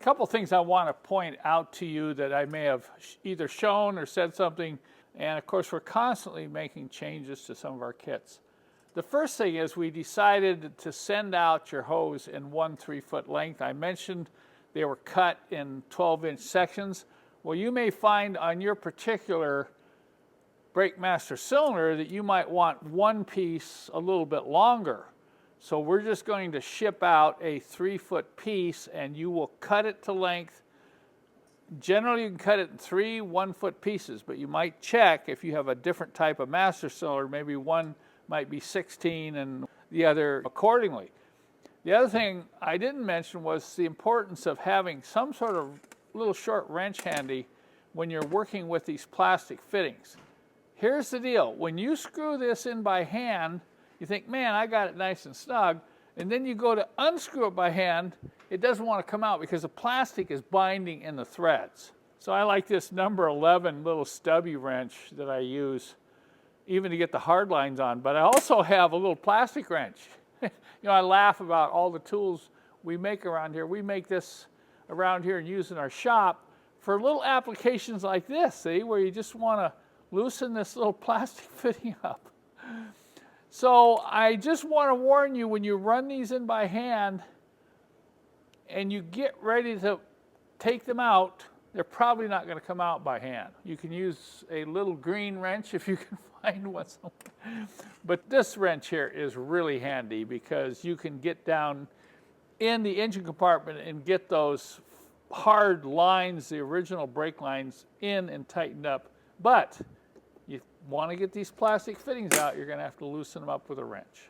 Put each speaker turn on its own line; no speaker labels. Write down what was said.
couple things I want to point out to you that I may have either shown or said something, and of course we're constantly making changes to some of our kits. The first thing is we decided to send out your hose in 1 3-foot length. I mentioned they were cut in 12-inch sections. Well, you may find on your particular brake master cylinder that you might want one piece a little bit longer. So we're just going to ship out a 3-foot piece, and you will cut it to length. Generally, you can cut it in 3 1-foot pieces, but you might check if you have a different type of master cylinder. Maybe one might be 16 and the other accordingly. The other thing I didn't mention was the importance of having some sort of little short wrench handy when you're working with these plastic fittings. Here's the deal. When you screw this in by hand, you think, man, I got it nice and snug, and then you go to unscrew it by hand, it doesn't want to come out because the plastic is binding in the threads. So I like this number 11 little stubby wrench that I use even to get the hard lines on, but I also have a little plastic wrench. You know, I laugh about all the tools we make around here. We make this around here and use in our shop for little applications like this, see, where you just want to loosen this little plastic fitting up. So I just want to warn you, when you run these in by hand and you get ready to take them out, they're probably not going to come out by hand. You can use a little green wrench if you can find one somewhere. But this wrench here is really handy because you can get down in the engine compartment and get those hard lines, the original brake lines, in and tightened up. But you want to get these plastic fittings out, you're going to have to loosen them up with a wrench.